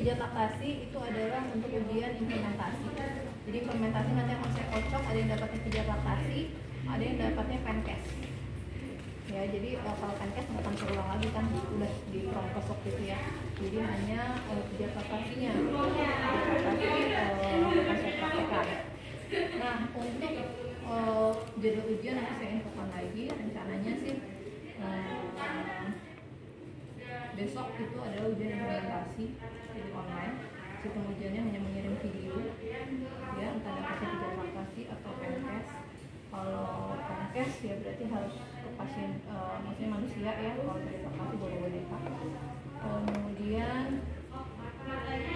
ujian laktasi itu adalah untuk ujian implementasi. Jadi implementasi nanti akan saya kocok, ada yang dapatnya pijat laktasi, ada yang dapatnya penkes. Ya, jadi kalau penkes nggak akan terulang lagi kan, udah di prongkosok gitu ya. Jadi hanya pijat laktasinya, pijat laktasi akan saya praktekkan. Nah, untuk jadwal ujian nanti saya infokan lagi. Rencananya sih besok itu adalah ujian implementasi jadi online. Sistem ujiannya hanya mengirim video, ya entah dapatnya pijat laktasi atau penkes. Kalau penkes ya berarti harus ke pasien, maksudnya manusia ya. Kalau pijat laktasi boleh boneka. Kemudian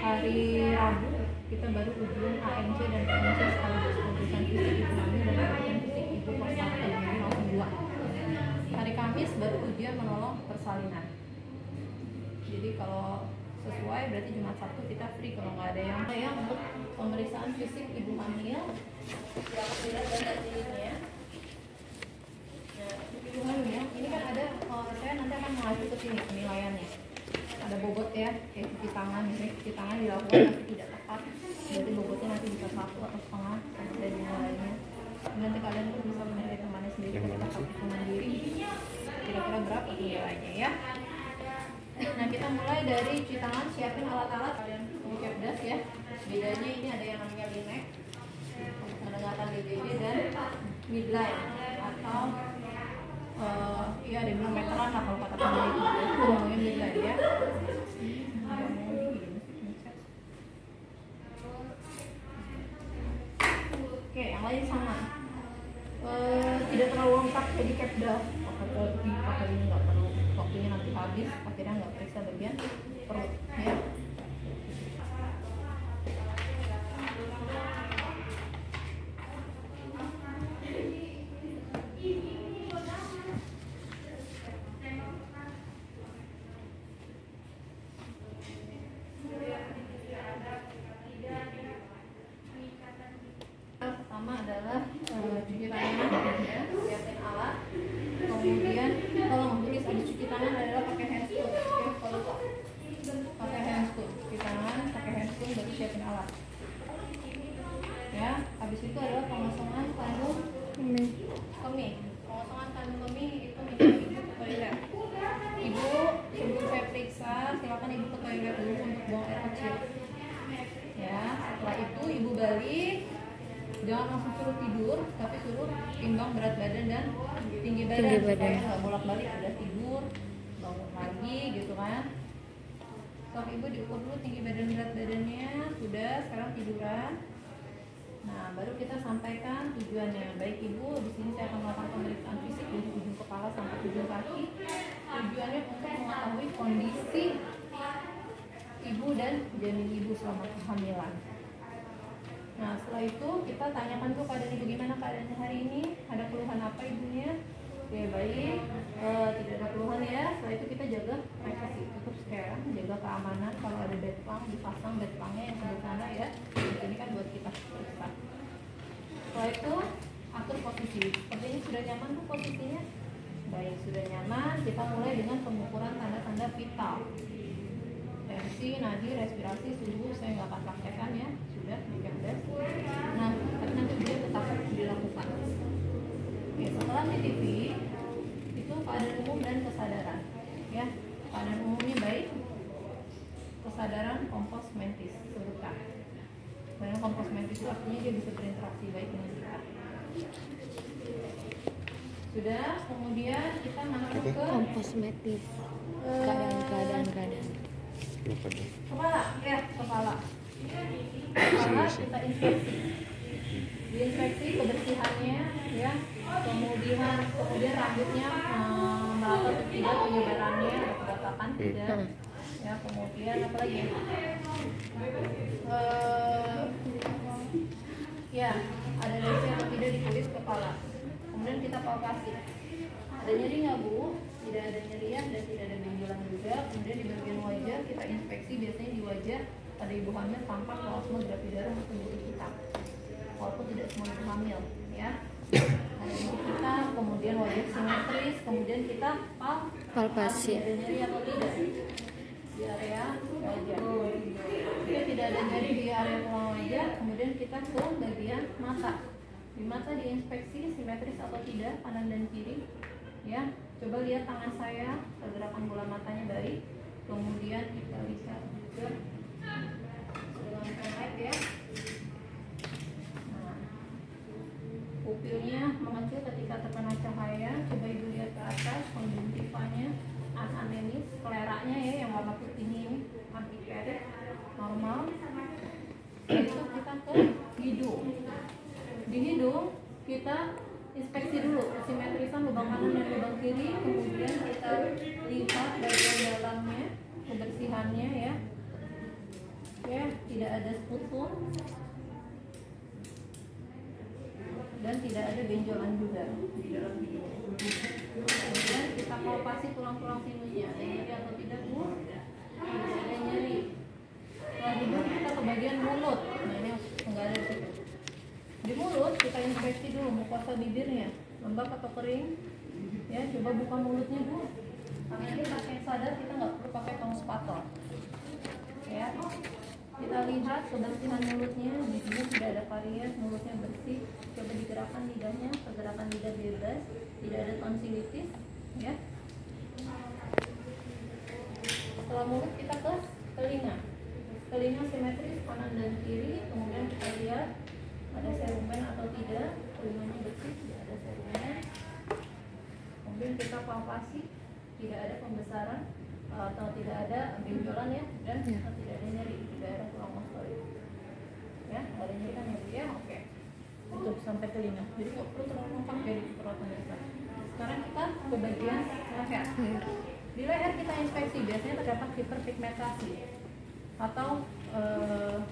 hari Rabu kita baru ujian ANC dan PNC sekaligus pemeriksaan fisik ibu hamil dan pemeriksaan fisik ibu persalinan jadi 02. Hari Kamis baru ujian menolong persalinan. Jadi kalau sesuai berarti Jumat Sabtu kita free kalau nggak ada yang untuk pemeriksaan fisik ibu hamil. Silakan dilihat dan ini ya. Nah, ibu hamil ini kan ada, saya nanti akan mengacu ke sini penilaiannya. Ada bobot ya, kayak cuci tangan, misalnya cuci tangan dilakukan tapi tidak tepat, berarti bobotnya nanti bisa 1 atau setengah sampai nilainya. Nanti kalian pun bisa menilai temannya sendiri ketika praktikum mandiri, kira-kira berapa nilainya ya. Nah, kita mulai dari cuci tangan, siapin alat-alat kalian punya Kepdas ya. Bedanya ini ada yang namanya Linek, peningkatan BJJ dan midline atau ya ada yang meteran lah kalau kata peneliti itu ngomongin midline ya. Oke, yang lain sama. Tidak terlalu lengkap jadi Kepdas, pakai ini nggak perlu, waktunya nanti habis, akhirnya nggak periksa bagian perut ya. Pertama adalah cuci tangan ya, siapin alat. Kemudian kalau tulis habis cuci tangan adalah pakai handscoon ya, kalau pakai handscoon cuci tangan pakai handscoon baru siapin alat ya. Habis itu adalah pengosongan kandung kemih. Pengosongan kandung kemih itu minta ibu ke toilet. Ibu sebelum saya periksa silakan ibu ke toilet dulu untuk buang air kecil ya. Setelah itu ibu balik, jangan langsung suruh tidur, tapi suruh timbang berat badan dan tinggi badan supaya nggak bolak-balik, ada tidur bangun lagi gitu kan. Sok ibu diukur dulu tinggi badan berat badannya, sudah sekarang tiduran. Nah, baru kita sampaikan tujuannya. Baik ibu, di sini saya akan melakukan pemeriksaan fisik dari ujung kepala sampai ujung kaki. Tujuannya untuk mengetahui kondisi ibu dan janin ibu selama kehamilan. Nah, setelah itu kita tanyakan dulu keadaan ibu, gimana keadaannya hari ini, ada keluhan apa ibunya. Ya baik, tidak ada keluhan ya. Setelah itu kita jaga privasi, tutup sekarang, jaga keamanan. Kalau ada bedplang dipasang bedplangnya yang sebelah sana ya. Ini kan buat kita periksa. Setelah itu atur posisi. Seperti ini sudah nyaman tuh posisinya. Baik, sudah nyaman. Kita mulai dengan pengukuran tanda-tanda vital. Tensi, nadi, respirasi, suhu saya nggak akan praktekkan ya. Sudah di Kepdas. Nah, tapi nanti dia tetap dilakukan. Oke, setelah di TV itu keadaan umum dan kesadaran ya. Keadaan umumnya baik, kesadaran kompos mentis sebutkan. Karena kompos mentis itu artinya dia bisa berinteraksi baik dengan kita. Sudah, kemudian kita masuk ke kompos mentis, keadaan kepala ya, kepala kita inspeksi. Diinspeksi kebersihannya ya, kemudian rambutnya merata atau tidak, penyebarannya ada kebatakan tidak ya. Kemudian apa lagi ya, ada lesi atau tidak di kulit kepala. Kemudian kita palpasi, ada nyeri nggak bu? Tidak ada nyeri ya, dan tidak ada benjolan juga. Kemudian di bagian wajah kita inspeksi, biasanya di wajah pada ibu hamil tampak plasma gravidarum atau butuh hitam, walaupun tidak semua ibu hamil ya. Ada di kita, kemudian wajah simetris, kemudian kita palpasi ada nyeri atau tidak. di area wajah. Jika tidak ada nyeri di area tulang wajah, kemudian kita ke bagian mata. Di mata diinspeksi simetris atau tidak kanan dan kiri. Ya, coba lihat tangan saya, pergerakan bola matanya baik. Kemudian kita lihat juga dengan light ya. Nah, pupilnya mengecil ketika terkena cahaya. Coba ibu lihat ke atas, konjungtivanya ananemis, skleranya ya yang warna putih ini ampiperit normal. Itu kita ke hidung. Di hidung kita inspeksi dulu kesimetrisan lubang kanan dan lubang kiri, kemudian kita lihat bagian dalamnya, kebersihannya ya. Ya, tidak ada sputum dan tidak ada benjolan juga di dalam hidung. Kemudian kita palpasi tulang-tulang sinusnya, ada nyeri atau tidak bu? Tidak ada nyeri. Setelah hidung kita ke bagian mulut. Nah ini enggak ada di situ. Di mulut kita inspeksi dulu mukosa bibirnya, lembab atau kering. Ya, coba buka mulutnya bu. Kami nanti pakai sadar, kita nggak perlu pakai tong spatel. Ya, kita lihat kebersihan mulutnya. Di sini tidak ada karies, mulutnya bersih. Coba digerakkan lidahnya, pergerakan lidah bebas, tidak ada tonsilitis. Ya. Setelah mulut kita ke telinga. Telinga simetris kanan dan kiri. Kemudian kita lihat ada serumen atau tidak, telinganya bersih, tidak ada serumen. Kemudian kita palpasi, tidak ada pembesaran atau tidak ada benjolan ya, dan tidak ada nyeri di daerah tulang mastoid. Ya, nggak ada nyeri kan ya bu ya, oke. Tutup sampai telinga, jadi nggak perlu terlalu lengkap jadi perawatan dasar. Sekarang kita ke bagian leher. Di leher kita inspeksi, biasanya terdapat hiperpigmentasi atau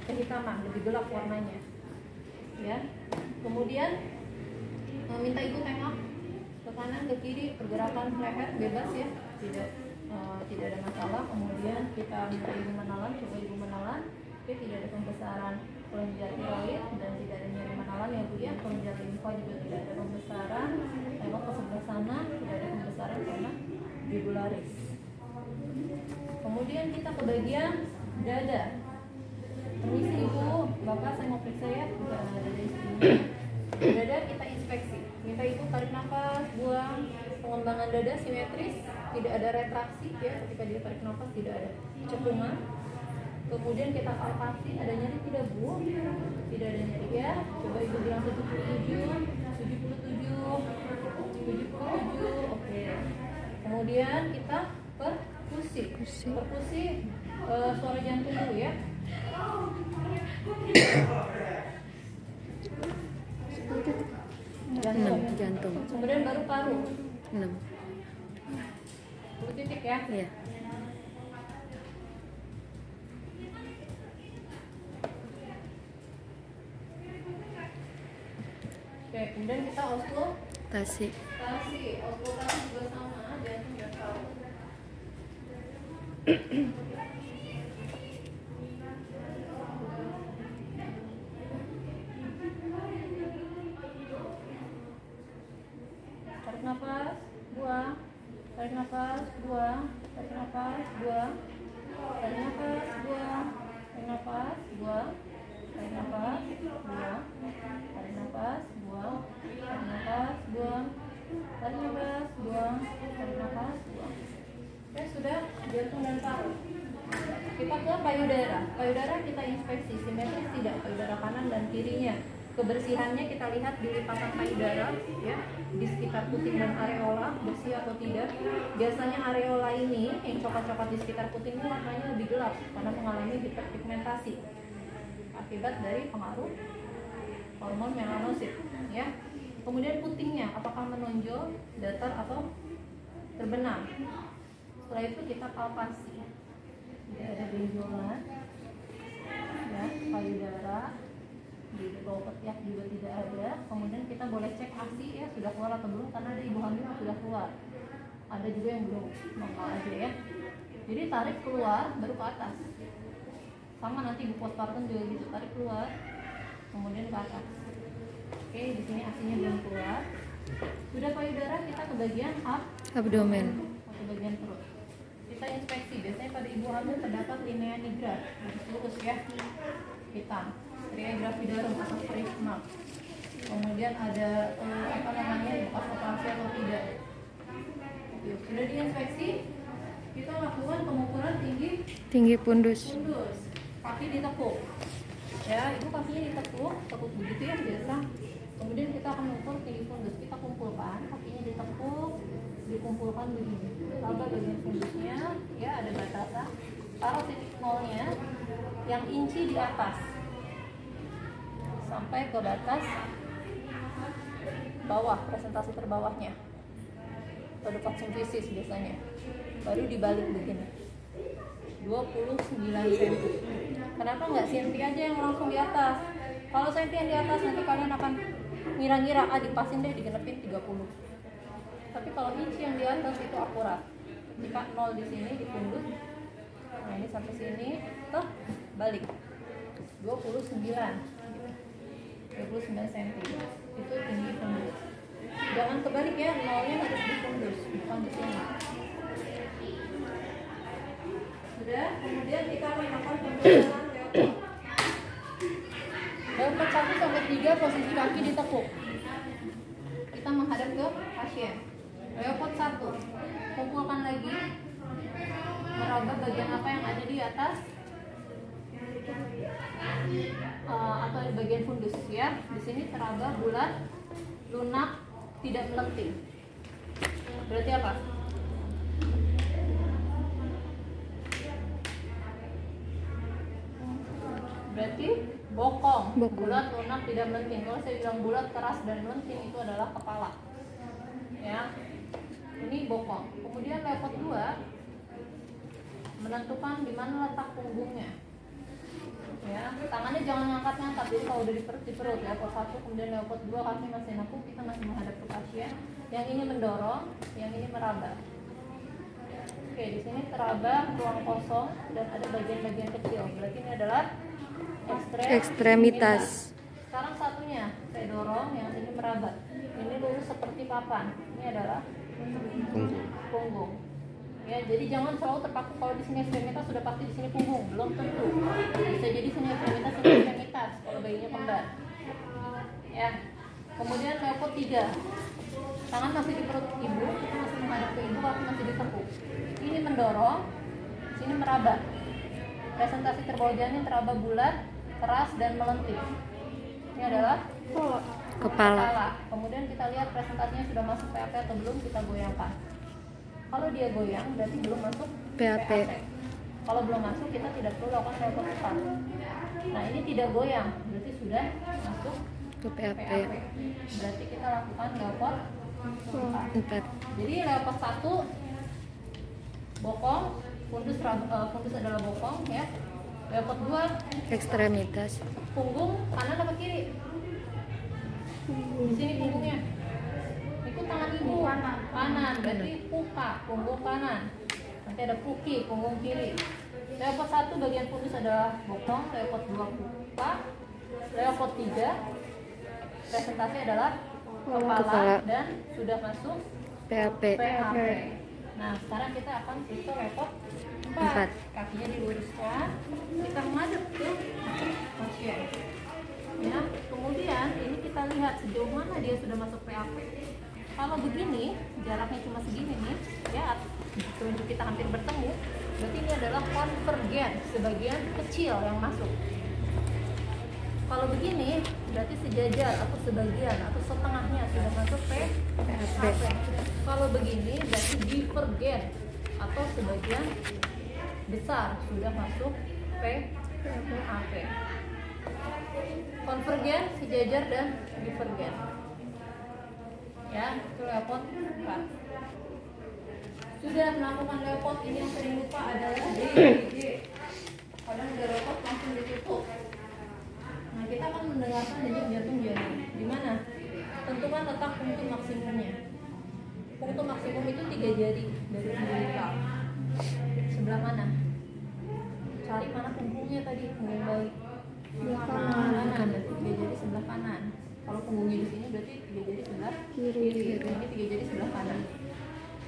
kehitaman, lebih gelap warnanya. Ya, kemudian minta ibu tengok ke kanan ke kiri, pergerakan leher bebas ya, tidak ada masalah. Kemudian kita minta ibu menelan, coba ibu menelan. Oke, tidak ada pembesaran kelenjar tiroid dan tidak ada nyeri menelan ya bu ya. Kelenjar limfa juga tidak ada pembesaran. Tengok ke sebelah sana, tidak ada pembesaran karena jugularis. Kemudian kita ke bagian dada. Permisi ibu, bapak saya mau periksa ya dada istrinya. Dada kita inspeksi. Minta ibu tarik nafas, buang. Pengembangan dada simetris, tidak ada retraksi ya. Ketika dia tarik nafas tidak ada cekungan. Kemudian kita palpasi, ada nyeri tidak bu? Tidak ada nyeri ya. Coba ibu bilang 77, 77, 77. Oke. Kemudian kita perkusi. Perkusi suara jantung dulu ya. Jantung. Kemudian baru paru. 6. 10 titik ya. Iya. Oke, kemudian kita auskultasi. Auskultasi juga sama, jantung dan paru. Tarik nafas, buang. Tarik nafas, buang. Tarik nafas, buang. Tarik nafas, buang. Tarik nafas, buang. Tarik nafas, buang. Tarik nafas, buang. Tarik nafas, buang. Tarik nafas, buang. Tarik nafas, buang. Oke, sudah jantung dan paru. Kita ke payudara. Payudara kita inspeksi simetris tidak, payudara kanan dan kirinya. Kebersihannya kita lihat di lipatan payudara ya, di sekitar puting dan areola bersih atau tidak. Biasanya areola ini yang coklat-coklat di sekitar puting ini warnanya lebih gelap karena mengalami hiperpigmentasi akibat dari pengaruh hormon melanosit ya. Kemudian putingnya apakah menonjol, datar atau terbenam. Setelah itu kita palpasi, tidak ada benjolan ya, payudara di bawah ketiak juga tidak ada. Kemudian kita boleh cek ASI ya, sudah keluar atau belum, karena ada ibu hamil yang sudah keluar, ada juga yang belum, mangkal aja ya. Jadi tarik keluar baru ke atas, sama nanti ibu postpartum juga gitu, tarik keluar kemudian ke atas. Oke, di sini ASInya belum keluar. Sudah payudara, kita ke bagian abdomen. ke bagian perut. Kita kita inspeksi. Biasanya pada ibu hamil terdapat linea nigra, garis lurus ya, hitam, stria gravidarum atau stretch mark. Kemudian ada bekas operasi atau tidak. Sudah diinspeksi, kita lakukan pengukuran Tinggi fundus. kaki ditekuk. Ya, ibu kakinya ditekuk begitu ya biasa. Kemudian kita akan mengukur tinggi fundus. Kita kumpulkan, kakinya ditekuk, dikumpulkan begini. Laba bagian fundusnya, ya ada batasan. Taruh titik nolnya yang inci di atas sampai ke batas bawah, presentasi terbawahnya. Pada vaksin fisis biasanya. Baru dibalik begini. 29 cm. Kenapa nggak senti aja yang langsung di atas? Kalau senti yang di atas nanti kalian akan ngira-ngira dipasin deh digenepin 30. Tapi kalau inci yang di atas itu akurat. Jika 0 di sini di fundus, nah ini sampai sini, tuh balik 29 cm. Itu tinggi fundus. Jangan kebalik ya, nolnya harus di fundus, bukan di sini. Sudah, kemudian kita akan melakukan pemeriksaan leopard 1 sampai 3, posisi kaki ditekuk. Kita menghadap ke pasien. Leopard 1, kumpulkan lagi, meraba bagian apa yang ada di atas atau di bagian fundus ya. Di sini teraba bulat, lunak, tidak melenting. Berarti apa? Berarti bokong. Bulat, lunak, tidak melenting. Kalau saya bilang bulat, keras, dan melenting itu adalah kepala. Ya, ini bokong. Kemudian leopard 2 menentukan di mana letak punggungnya. Ya, tangannya jangan ngangkat-ngangkat. Jadi kalau udah di perut, leopard 1 kemudian leopard 2 kaki masih nekuk, kita masih menghadap ke pasien. Yang ini mendorong, yang ini meraba. Oke, di sini teraba ruang kosong dan ada bagian-bagian kecil. Berarti ini adalah ekstremitas. Sekarang satunya saya dorong, yang ini merabat. Ini lurus seperti papan. Ini adalah punggung. Ya, jadi jangan selalu terpaku kalau di sini ekstremitas sudah pasti di sini punggung. Belum tentu. Bisa jadi sini ekstremitas, sini ekstremitas kalau bayinya kembar. Ya. Kemudian leopard 3. Tangan masih di perut ibu, masih menghadap ke ibu, kaki masih ditekuk. Ini mendorong, sini meraba. Presentasi terbawahnya teraba bulat, keras, dan melenting. Ini adalah kepala. Kemudian kita lihat presentasinya sudah masuk PAP atau belum, kita goyangkan. Kalau dia goyang berarti belum masuk PAP. Kalau belum masuk kita tidak perlu lakukan leopard 4. Nah ini tidak goyang berarti sudah masuk ke PAP. Berarti kita lakukan leopard 4. Jadi leopard 1 bokong, fundus adalah bokong ya. Leopard 2 ekstremitas. Punggung kanan apa kiri? Di sini punggungnya. Ikut tangan ibu. Kanan. Berarti puka, punggung kanan. Nanti ada puki, punggung kiri. Leopard 1 bagian fundus adalah bokong, leopard 2 puka, leopard 3 presentasi adalah kepala dan sudah masuk PAP. Nah, sekarang kita akan periksa leopard 4. Kakinya diluruskan, kita menghadap ke pasien. Ya, kemudian ini kita lihat sejauh mana dia sudah masuk PAP. Kalau begini, jaraknya cuma segini nih, ya, tunjuk kita hampir bertemu. Berarti ini adalah konvergen, sebagian kecil yang masuk. Kalau begini, berarti sejajar atau sebagian atau setengahnya sudah masuk PAP. Kalau begini, berarti divergen atau sebagian besar sudah masuk PAP. Konvergen, sejajar, dan divergen. Ya, itu leopard 4. Sudah melakukan leopard, ini yang sering lupa adalah DJJ. Kadang udah leopard langsung ditutup. Nah, kita akan mendengarkan denyut jantung janin. Di mana? Tentukan letak punktum maksimumnya. Punktum maksimum itu 3 jari dari umbilical. Sebelah mana? Cari mana punggungnya tadi, punggung balik. Kanan. Berarti 3 jari sebelah kanan. Kalau punggungnya di sini berarti 3 jari sebelah kiri. Ini 3 jari sebelah kanan.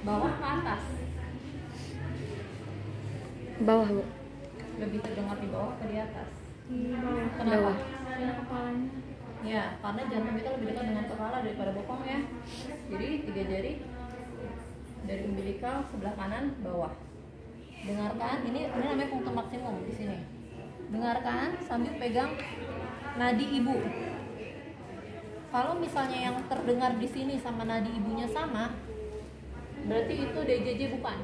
Bawah ke atas. Bawah, Bu. Lebih terdengar di bawah atau di atas? Di bawah. Kenapa? Bawah. Karena kepalanya. Ya, karena jantung kita lebih dekat dengan kepala daripada bokong ya. Jadi 3 jari dari umbilikal sebelah kanan bawah. Dengarkan, ini namanya punktum maksimum di sini. Dengarkan sambil pegang nadi ibu. Kalau misalnya yang terdengar di sini sama nadi ibunya sama, berarti itu DJJ bukan?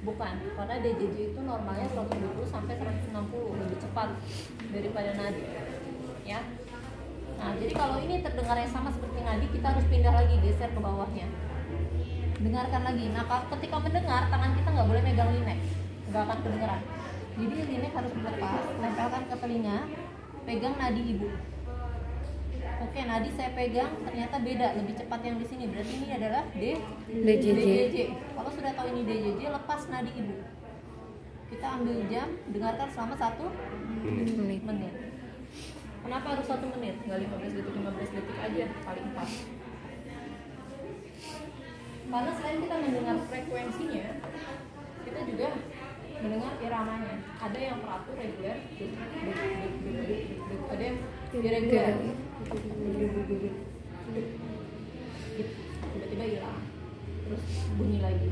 Bukan, karena DJJ itu normalnya 120 sampai 160, lebih cepat daripada nadi. Ya. Nah, jadi kalau ini terdengarnya sama seperti nadi, kita harus pindah lagi, geser ke bawahnya. Dengarkan lagi. Nah, ketika mendengar, tangan kita nggak boleh megang linek, nggak akan kedengeran. Jadi linek harus dilepas, tempelkan ke telinga, pegang nadi ibu. Oke, nadi saya pegang ternyata beda, lebih cepat yang di sini. Berarti ini adalah DJJ. Kalau sudah tahu ini DJJ, lepas nadi ibu. Kita ambil jam, dengarkan selama 1 menit. Kenapa harus 1 menit? Nggak 15 detik, 15 detik aja, kali 4. Karena selain kita mendengar frekuensinya, kita juga mendengar iramanya. Ada yang teratur reguler, ada yang irregular. Tiba-tiba hilang, terus bunyi lagi.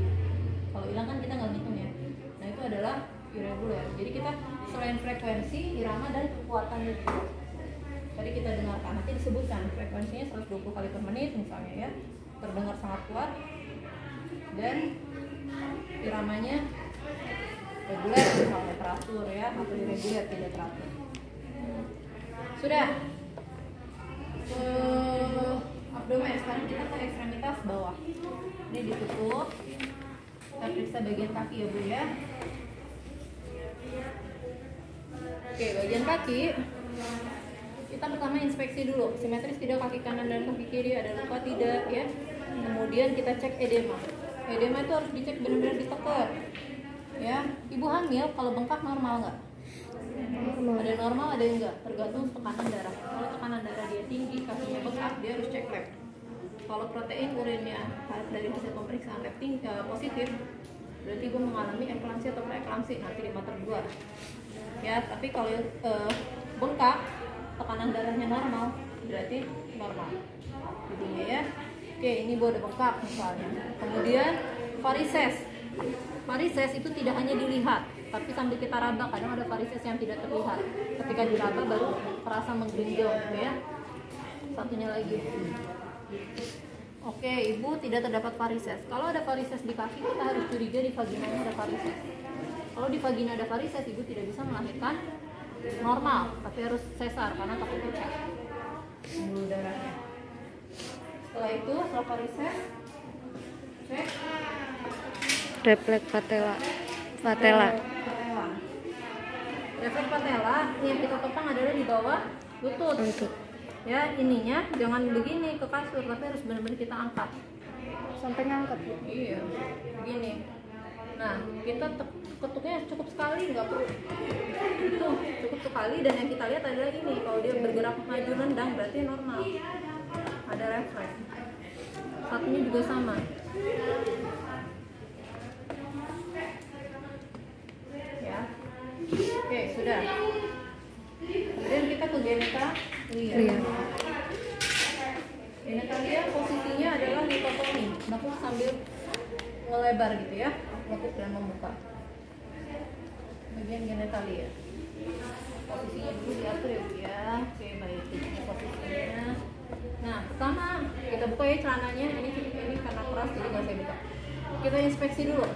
Kalau hilang kan kita nggak ngitung ya. Nah, itu adalah irregular. Jadi kita selain frekuensi, irama dan kekuatan itu tadi kita dengarkan, nanti disebutkan frekuensinya 120 kali per menit misalnya ya, terdengar sangat kuat, dan iramanya reguler misalnya teratur ya, atau irregular tidak teratur. Sudah ke abdomen, sekarang kita ke ekstremitas bawah. Ini ditutup, kita periksa bagian kaki ya Bu ya. Oke, bagian kaki kita pertama inspeksi dulu, simetris tidak kaki kanan dan kaki kiri, ada luka tidak ya. Kemudian kita cek edema. Edema itu harus dicek benar-benar ditekan ya. Ibu hamil kalau bengkak normal nggak? Ada normal, ada yang enggak, tergantung tekanan darah. Kalau tekanan darah dia tinggi, kakinya bengkak, dia harus cek lab. Kalau protein urinnya dari hasil pemeriksaan lab positif, berarti ibu mengalami eklamsi atau preeklamsi, nanti di mater 2 ya. Tapi kalau bengkak, tekanan darahnya normal, berarti normal jadinya ya. Oke, ini ibu ada bengkak misalnya. Kemudian varises. Varises itu tidak hanya dilihat, tapi sambil kita raba, kadang ada varises yang tidak terlihat. Ketika diraba baru terasa menggenjot ya. Satunya lagi. Oke, ibu tidak terdapat varises. Kalau ada varises di kaki, kita harus curiga di vaginanya ada varises. Kalau di vagina ada varises, ibu tidak bisa melahirkan normal, tapi harus sesar karena takut pecah pembuluh darahnya. Setelah itu, setelah varises, cek Refleks patella. Refleks patella yang kita topang adalah di bawah lutut. Ya, ininya jangan begini ke kasur, tapi harus benar-benar kita angkat. Sampai ngangkat Bu. Iya, begini. Nah, kita ketuknya cukup sekali, nggak perlu itu, cukup sekali. Dan yang kita lihat adalah ini, kalau dia bergerak maju nendang berarti normal, ada refleks. Satunya juga sama. Ya, oke, sudah. Kemudian kita ke genitalia. Genitalia posisinya adalah litotomi, nekuk sambil melebar gitu ya, nekuk dan membuka. Bagian genitalia. Posisinya dulu diatur ya Bu ya. Oke, baik, ini posisinya. Nah, pertama kita buka ya celananya. Ini karena keras jadi nggak saya buka. Kita inspeksi dulu.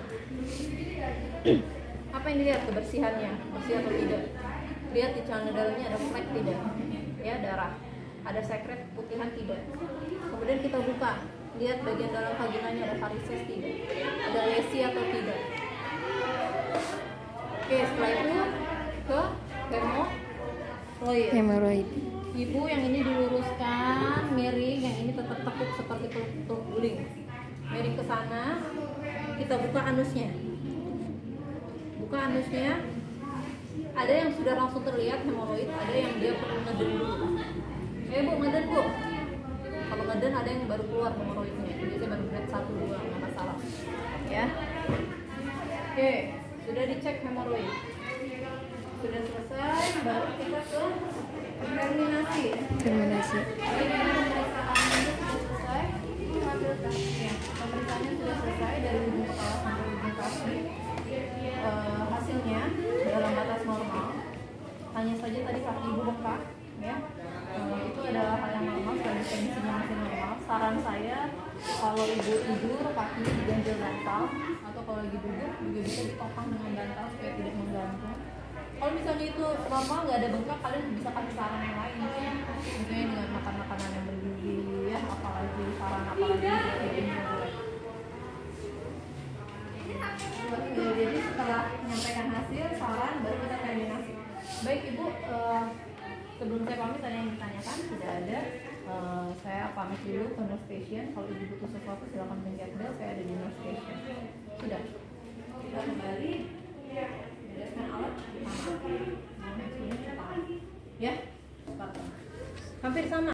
Apa yang dilihat? Kebersihannya, bersih atau tidak? Lihat di celana dalamnya ada flek tidak? Ya, darah. Ada sekret putihan tidak? Kemudian kita buka, lihat bagian dalam vaginanya ada varises tidak? Ada lesi atau tidak? Oke, setelah itu ke hemoroid. Ibu yang ini diluruskan, miring, yang ini tetap tekuk seperti peluk guling. Miring ke sana, kita buka anusnya. Buka anusnya. Ada yang sudah langsung terlihat hemoroid, ada yang dia perlu ngeden dulu. Bu, ngeden Bu. Kalau ngeden ada yang baru keluar hemoroidnya. Jadi saya baru grade 1, 2, nggak masalah. Ya. Oke, sudah sudah dicek hemoroid. Sudah selesai, baru kita ke terminasi. Terminasi. Pemeriksaan ini sudah selesai. Ya, pemeriksaannya sudah selesai dari ujung kepala sampai ujung kaki. Hasilnya dalam batas normal. Hanya saja tadi kaki ibu bengkak, ya. Itu adalah hal yang normal, selagi tensinya masih normal. Saran saya kalau ibu tidur kakinya diganjel bantal, atau kalau lagi duduk juga bisa ditopang dengan bantal supaya tidak menggantung. Kalau misalnya itu normal nggak ada bengkak, kalian bisa kasih saran yang lain, misalnya dengan makan makanan yang bergizi, ya, apalagi saran apalagi ibunya boleh. Jadi setelah menyampaikan hasil saran baru kita terminasi. Baik ibu, sebelum saya pamit ada yang ditanyakan? Tidak ada. Saya pamit dulu ke nurse station. Kalau ibu butuh sesuatu silakan pencet bel. Saya ada di nurse station. Sudah. Kita kembali. Bereskan alat. Ya. Hampir sama.